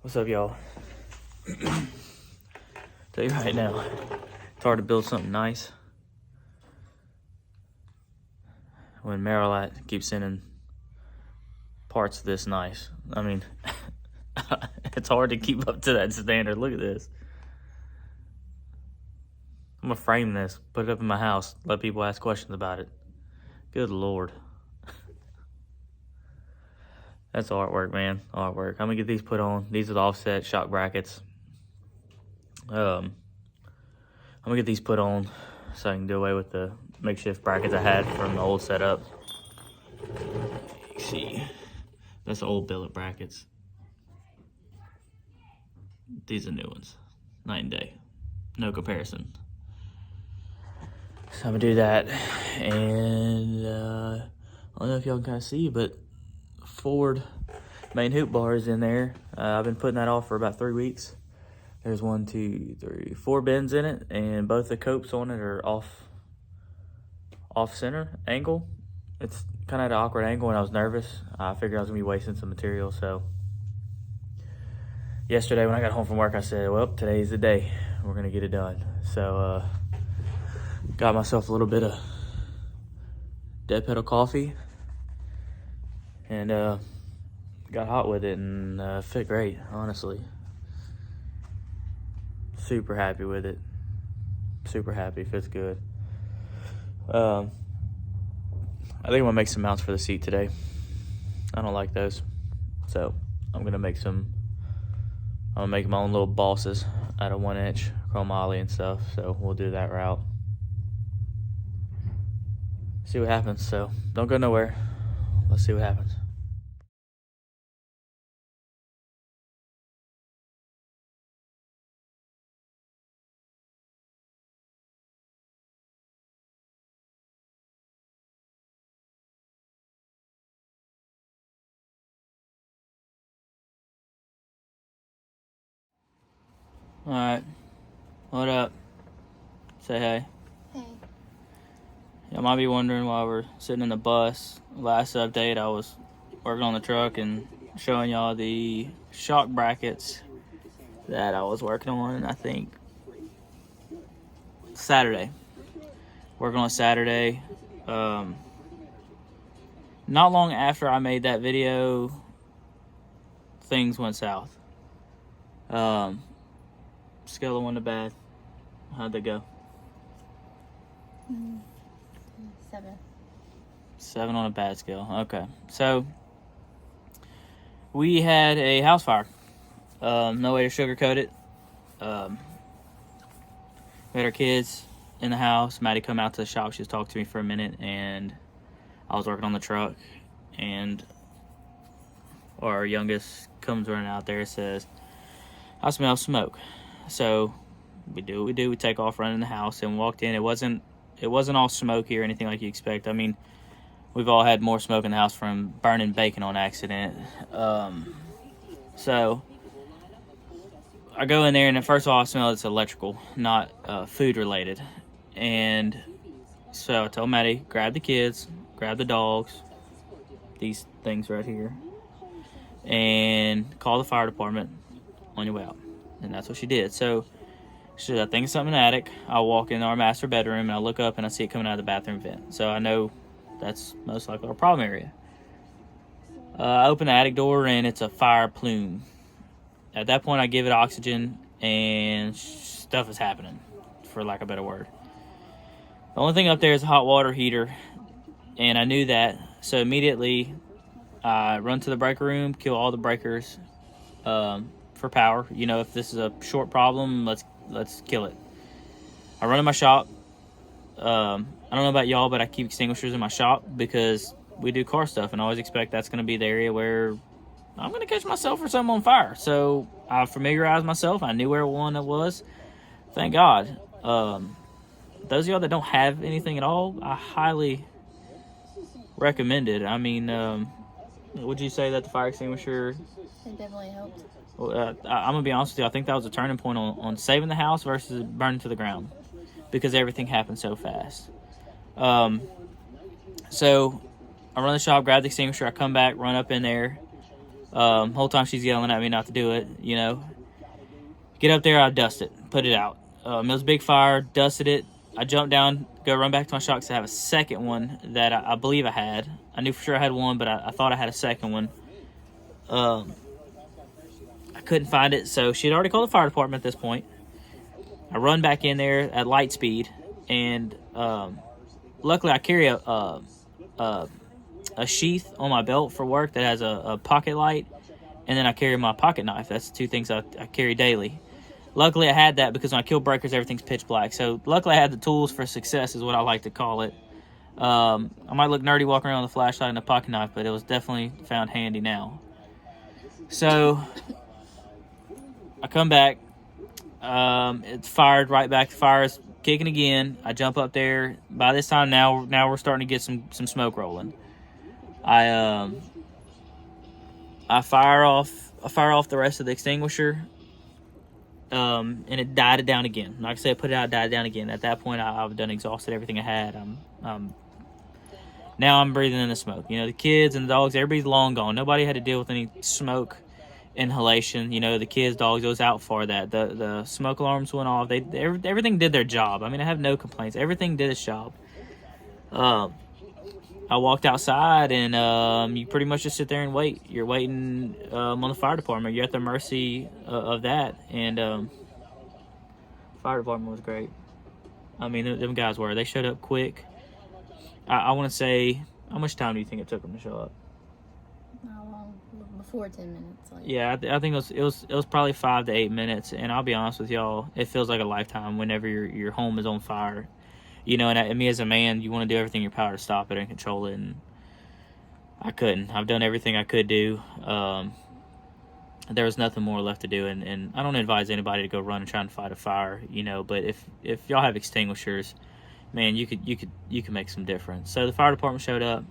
What's up, y'all? Tell you right now, it's hard to build something nice when Merillat keeps sending parts this nice. I mean, it's hard to keep up to that standard. Look at this. I'm gonna frame this, put it up in my house, let people ask questions about it. Good Lord. That's artwork, man. Artwork. I'm gonna get these put on. These are the offset shock brackets. I'm gonna get these put on so I can do away with the makeshift brackets I had from the old setup. See, that's the old billet brackets. These are new ones. Night and day. No comparison. So I'm gonna do that, and I don't know if y'all can kind of see, but Ford main hoop bar is in there. I've been putting that off for about 3 weeks. There's 1, 2, 3, 4 bends in it, and both the copes on it are off center angle. It's kind of at an awkward angle, and I was nervous. I figured I was gonna be wasting some material. So yesterday when I got home from work, I said, well, today's the day. We're gonna get it done. So got myself a little bit of Dead Pedal coffee, and got hot with it, and fit great, honestly. Super happy with it. Super happy. Fits good. I think I'm gonna make some mounts for the seat today. I don't like those, so I'm gonna make some. I'm gonna make my own little bosses out of 1-inch chromoly and stuff. So we'll do that route. See what happens. So don't go nowhere. Let's see what happens. All right. What up? Say hey. Hey. Y'all might be wondering why we're sitting in the bus. Last update, I was working on the truck and showing y'all the shock brackets that I was working on, I think, Saturday. Working on Saturday. Not long after I made that video, things went south. Scale of 1 to bad. How'd they go? 7. 7 on a bad scale. Okay. So, we had a house fire. No way to sugarcoat it. We had our kids in the house. Maddie come out to the shop. She was talking to me for a minute, and I was working on the truck, and our youngest comes running out there and says, I smell smoke. So we do what we do. We take off running the house and walked in. It wasn't all smoky or anything like you expect. I mean, we've all had more smoke in the house from burning bacon on accident. So I go in there, and first of all, I smell it's electrical, not food related. And so I told Maddie, grab the kids, grab the dogs, these things right here, and call the fire department on your way out. And that's what she did. So she said, I think it's something in the attic. I walk in our master bedroom, and I look up, and I see it coming out of the bathroom vent. So I know that's most likely our problem area. I open the attic door, and it's a fire plume. At that point, I give it oxygen, and stuff is happening, for lack of a better word. The only thing up there is a hot water heater, and I knew that. So immediately, I run to the breaker room, kill all the breakers for power. You know, if this is a short problem, let's kill it. I run in my shop. I don't know about y'all, but I keep extinguishers in my shop because we do car stuff, and I always expect that's going to be the area where I'm going to catch myself or something on fire. So I familiarized myself. I knew where one it was. Thank God. Those of y'all that don't have anything at all, I highly recommend it. I mean, would you say that the fire extinguisher... It definitely helped. I'm going to be honest with you. I think that was a turning point on saving the house versus burning to the ground because everything happened so fast. So I run the shop, grab the extinguisher. I come back, run up in there. Whole time she's yelling at me not to do it, you know. Get up there, I dust it, put it out. It was a big fire, dusted it. I jumped down, go run back to my shop because I have a second one that I believe I had. I knew for sure I had one, but I thought I had a second one. I couldn't find it, so she had already called the fire department at this point. I run back in there at light speed, and luckily I carry a sheath on my belt for work that has a pocket light, and then I carry my pocket knife. That's the two things I carry daily. Luckily, I had that because when I kill breakers, everything's pitch black. So luckily, I had the tools for success is what I like to call it. I might look nerdy walking around with a flashlight and a pocket knife, but it was definitely found handy now. So I come back. It's fired right back. The fire's kicking again. I jump up there. By this time, now we're starting to get some smoke rolling. I fire off the rest of the extinguisher. And it died it down again. Like I said, put it out, died it down again. At that point, I've done exhausted everything I had. Now I'm breathing in the smoke. You know, the kids and the dogs, everybody's long gone. Nobody had to deal with any smoke inhalation. You know, the kids, dogs, it was out for that. The smoke alarms went off. Everything did their job. I mean, I have no complaints. Everything did its job. I walked outside, and you pretty much just sit there and wait. You're waiting on the fire department. You're at the mercy of that. And fire department was great. I mean, them guys were. They showed up quick. I want to say, how much time do you think it took them to show up? How long? Before 10 minutes. Like. Yeah, I think it was probably 5 to 8 minutes. And I'll be honest with y'all, it feels like a lifetime whenever your home is on fire. You know, and me as a man, you want to do everything in your power to stop it and control it, and I couldn't. I've done everything I could do. There was nothing more left to do, and I don't advise anybody to go run and try and fight a fire, you know. But if y'all have extinguishers, man, you could make some difference. So the fire department showed up.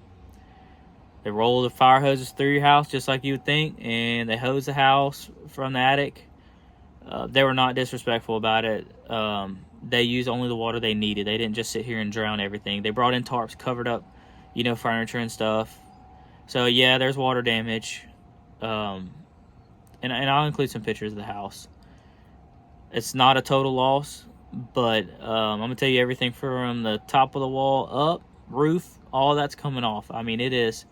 They rolled the fire hoses through your house just like you would think, and they hosed the house from the attic. They were not disrespectful about it. They used only the water they needed. They didn't just sit here and drown everything. They brought in tarps, covered up, you know, furniture and stuff. So yeah, there's water damage. And I'll include some pictures of the house. It's not a total loss, but I'm gonna tell you everything from the top of the wall up, roof, all that's coming off. I mean, it is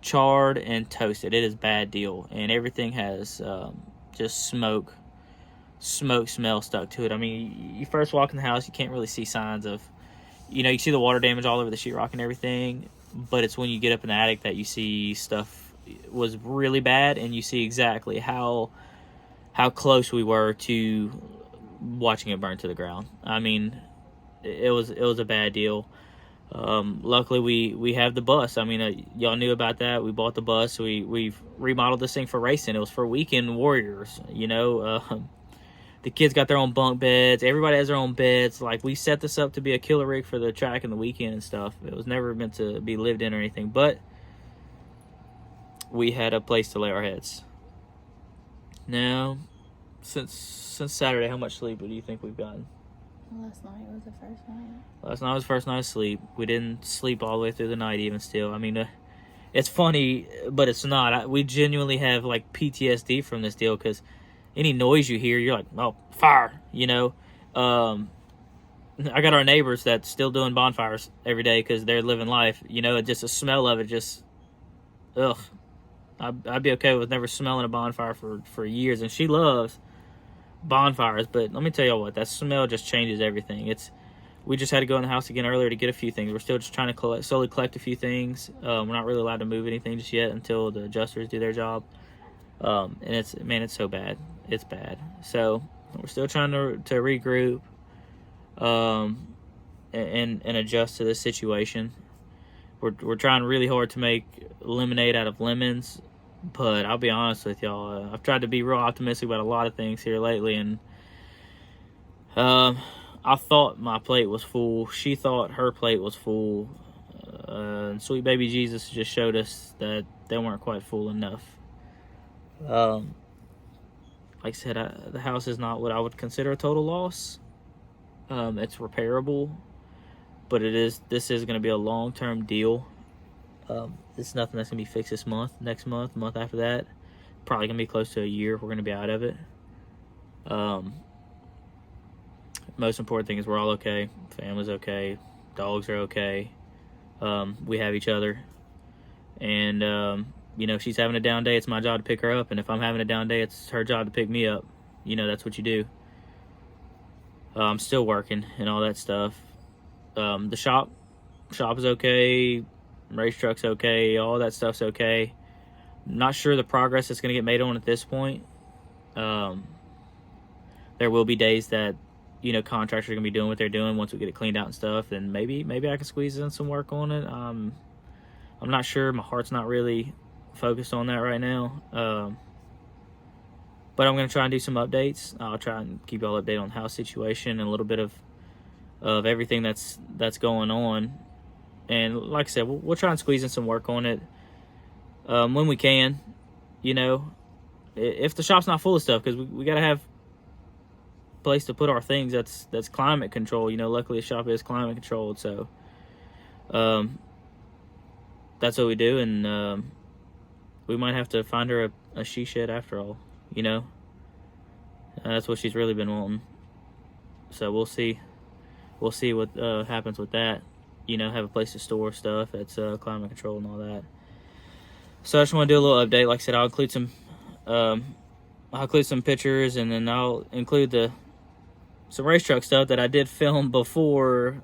charred and toasted. It is a bad deal, and everything has just smoke smell stuck to it. I mean, you first walk in the house, you can't really see signs of, you know, you see the water damage all over the sheetrock and everything, but it's when you get up in the attic that you see stuff was really bad, and you see exactly how close we were to watching it burn to the ground. I mean, it was a bad deal. Luckily we have the bus. I mean, y'all knew about that. We bought the bus. We've remodeled this thing for racing. It was for weekend warriors, you know. The kids got their own bunk beds. Everybody has their own beds. Like, we set this up to be a killer rig for the track and the weekend and stuff. It was never meant to be lived in or anything, but we had a place to lay our heads. Now, since Saturday, how much sleep do you think we've gotten? Last night was the first night. Last night was the first night of sleep. We didn't sleep all the way through the night even still. I mean, it's funny, but it's not. We genuinely have, like, PTSD from this deal, because any noise you hear, you're like, oh, fire, you know. I got our neighbors that's still doing bonfires every day because they're living life. You know, just the smell of it just, ugh. I'd be okay with never smelling a bonfire for years. And she loves bonfires, but let me tell y'all what, that smell just changes everything. We just had to go in the house again earlier to get a few things. We're still just trying to slowly collect a few things. We're not really allowed to move anything just yet until the adjusters do their job. And it's so bad. It's bad. So we're still trying to regroup and adjust to this situation. We're trying really hard to make lemonade out of lemons, but I'll be honest with y'all, I've tried to be real optimistic about a lot of things here lately, and I thought my plate was full. She thought her plate was full. And sweet baby Jesus just showed us that they weren't quite full enough. Like I said, the house is not what I would consider a total loss. It's repairable, but this is going to be a long-term deal. It's nothing that's going to be fixed this month, next month, month after that. probably gonna be close to a year. We're gonna be out of it. Most important thing is we're all okay. Family's okay. Dogs are okay. We have each other. And, if she's having a down day, it's my job to pick her up. And if I'm having a down day, it's her job to pick me up. That's what you do. I'm still working and all that stuff. The shop is okay. Race truck's okay. All that stuff's okay. Not sure the progress that's going to get made on at this point. There will be days that contractors are going to be doing what they're doing once we get it cleaned out and stuff, and maybe I can squeeze in some work on it. I'm not sure. My heart's not really focused on that right now. But I'm going to try and do some updates. I'll try and keep y'all updated on the house situation and a little bit of everything that's going on. And like I said, we'll try and squeeze in some work on it when we can. If the shop's not full of stuff, because we got to have place to put our things that's climate control. Luckily the shop is climate controlled, so that's what we do. And we might have to find her a she shed after all. That's what she's really been wanting. So we'll see what happens with that. Have a place to store stuff that's climate controlled and all that. So I just want to do a little update. Like I said, I'll include some pictures, and then I'll include some race truck stuff that I did film before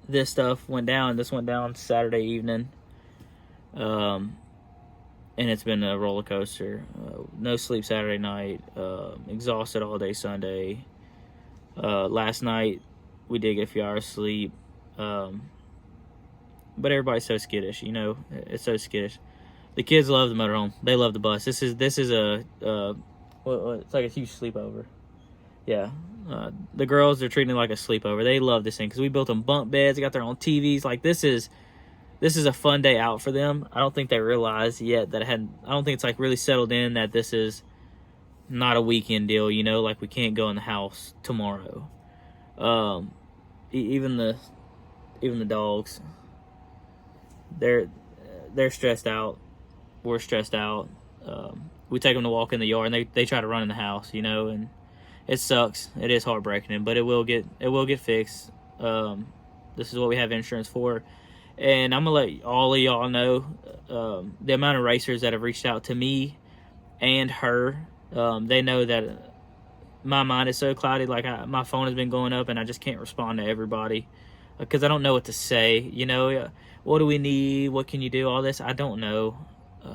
this stuff went down. This went down Saturday evening. And it's been a roller coaster. No sleep Saturday night. Exhausted all day Sunday. Last night we did get a few hours sleep. But everybody's so skittish, It's so skittish. The kids love the motorhome. They love the bus. This is a it's like a huge sleepover. Yeah. The girls are treating it like a sleepover. They love this thing because we built them bunk beds. They got their own TVs. Like this is a fun day out for them. I don't think they realize yet that I don't think it's like really settled in that this is not a weekend deal, like we can't go in the house tomorrow. Even the dogs, they're stressed out. We're stressed out. We take them to walk in the yard and they try to run in the house, and it sucks. It is heartbreaking, but it will get fixed. This is what we have insurance for. And I'm going to let all of y'all know the amount of racers that have reached out to me and her. They know that my mind is so cloudy. Like my phone has been going up and I just can't respond to everybody because I don't know what to say. What do we need? What can you do? All this. I don't know.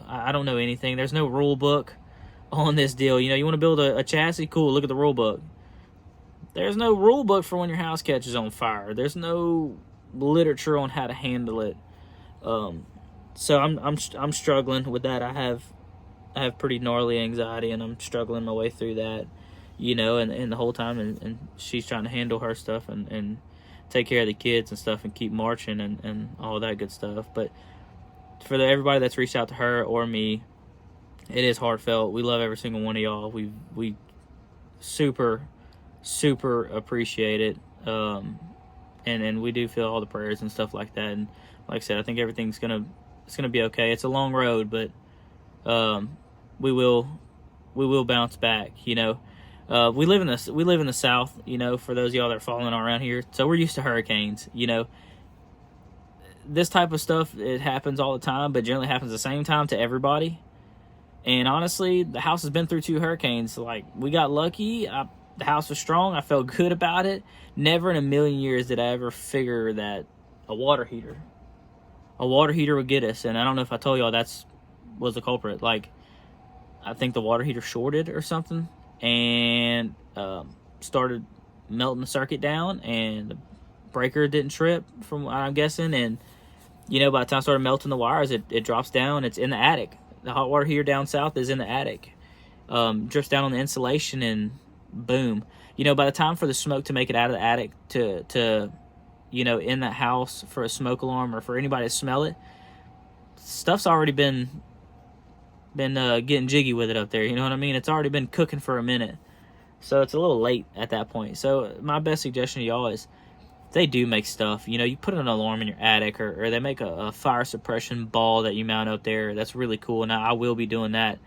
I don't know anything. There's no rule book on this deal. You want to build a chassis? Cool. Look at the rule book. There's no rule book for when your house catches on fire. There's no literature on how to handle it. So I'm struggling with that. I have pretty gnarly anxiety and I'm struggling my way through that, and the whole time and she's trying to handle her stuff and take care of the kids and stuff and keep marching and all that good stuff. But for everybody that's reached out to her or me, it is heartfelt. We love every single one of y'all. We super appreciate it. And we do feel all the prayers and stuff like that. And like I said, I think everything's gonna be okay. It's a long road, but we will bounce back. We live in the South. For those of y'all that are following around here, so we're used to hurricanes. This type of stuff, it happens all the time, but generally happens the same time to everybody. And honestly, the house has been through 2 hurricanes. Like we got lucky. The house was strong. I felt good about it. Never in a million years did I ever figure that a water heater would get us. And I don't know if I told y'all was the culprit. Like, I think the water heater shorted or something and started melting the circuit down, and the breaker didn't trip from what I'm guessing. And, by the time it started melting the wires, it drops down. It's in the attic. The hot water heater down south is in the attic. Drips down on the insulation and boom. By the time for the smoke to make it out of the attic to in that house for a smoke alarm or for anybody to smell it, stuff's already been getting jiggy with it up there. You know what I mean? It's already been cooking for a minute. So it's a little late at that point. So my best suggestion to y'all is if they do make stuff, you put an alarm in your attic or they make a fire suppression ball that you mount up there. That's really cool. Now I will be doing that.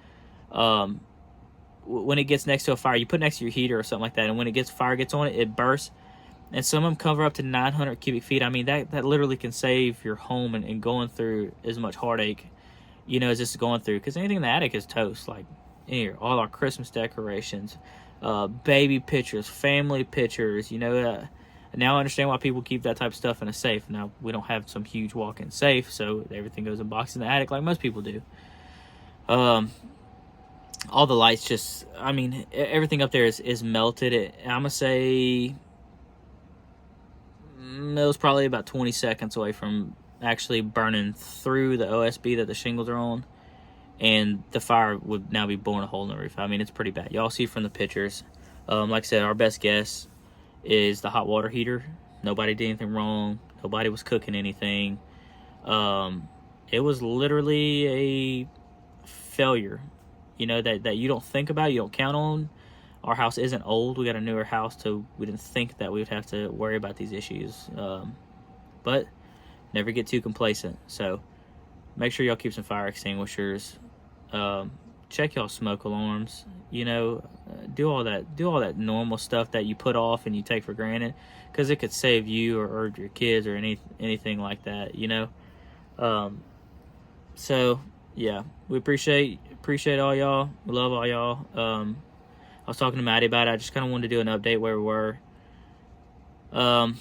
When it gets next to a fire, you put it next to your heater or something like that, and when fire gets on it, it bursts. And some of them cover up to 900 cubic feet. I mean, that literally can save your home and going through as much heartache, as this is going through. Because anything in the attic is toast. Like, here, all our Christmas decorations, baby pictures, family pictures, now I understand why people keep that type of stuff in a safe. Now, we don't have some huge walk-in safe, so everything goes in boxes in the attic like most people do. All the lights just, everything up there is melted. I'm going to say it was probably about 20 seconds away from actually burning through the OSB that the shingles are on, and the fire would now be boring a hole in the roof. I mean, it's pretty bad. Y'all see from the pictures. Like I said, our best guess is the hot water heater. Nobody did anything wrong. Nobody was cooking anything. It was literally a failure, that you don't think about, you don't count on. Our house isn't old. We got a newer house, so we didn't think that we would have to worry about these issues. But never get too complacent. So make sure y'all keep some fire extinguishers. Check y'all smoke alarms. Do all that normal stuff that you put off and you take for granted, because it could save you or your kids or anything like that. So yeah, we appreciate all y'all. We love all y'all. I was talking to Maddie about it. I just kind of wanted to do an update where we were. Haven't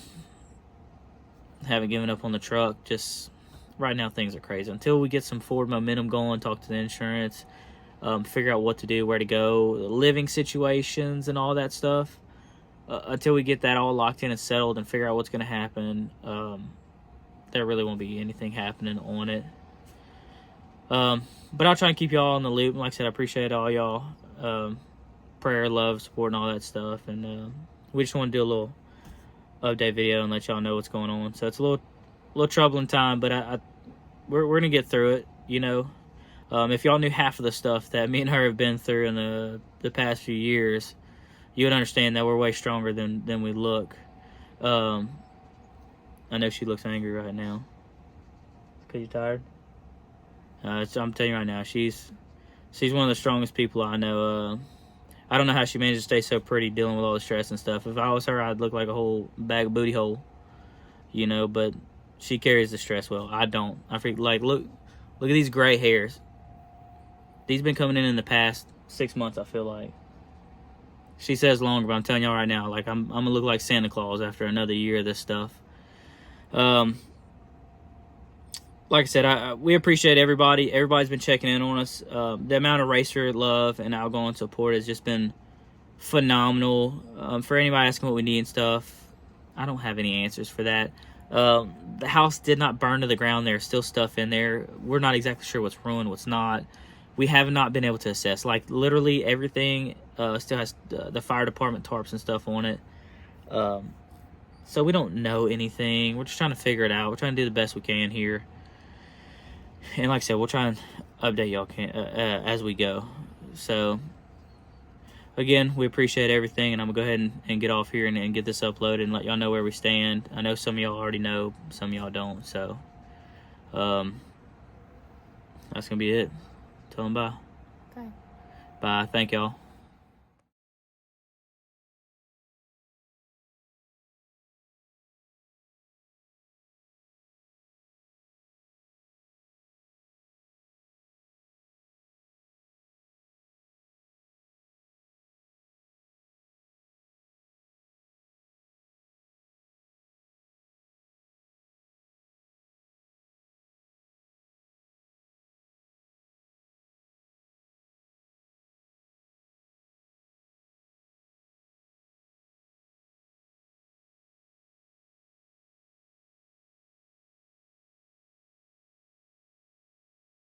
given up on the truck. Just right now things are crazy. Until we get some forward momentum going, talk to the insurance, figure out what to do, where to go, living situations and all that stuff. Until we get that all locked in and settled and figure out what's going to happen, there really won't be anything happening on it. But I'll try and keep y'all in the loop. Like I said, I appreciate all y'all. Prayer, love, support, and all that stuff. And we just want to do a little update video and let y'all know what's going on. So it's a little troubling time, but we're gonna get through it. If y'all knew half of the stuff that me and her have been through in the past few years, you would understand that we're way stronger than we look. I know she looks angry right now. Cause you're tired. I'm telling you right now, she's one of the strongest people I know. I don't know how she managed to stay so pretty dealing with all the stress and stuff. If I was her, I'd look like a whole bag of booty hole, but she carries the stress well. I don't. I freak, like, look at these gray hairs. These been coming in the past 6 months, I feel like. She says longer, but I'm telling y'all right now, like, I'm gonna look like Santa Claus after another year of this stuff. Like I said, we appreciate everybody. Everybody's been checking in on us. The amount of racer love and outgoing support has just been phenomenal. For anybody asking what we need and stuff, I don't have any answers for that. The house did not burn to the ground. There's still stuff in there. We're not exactly sure what's ruined, what's not. We have not been able to assess. Like, literally everything still has the fire department tarps and stuff on it. So we don't know anything. We're just trying to figure it out. We're trying to do the best we can here. And like I said, we'll try and update y'all as we go. So, again, we appreciate everything, and I'm going to go ahead and get off here and get this uploaded and let y'all know where we stand. I know some of y'all already know, some of y'all don't. So, that's going to be it. Tell them bye. Bye. Bye. Thank y'all.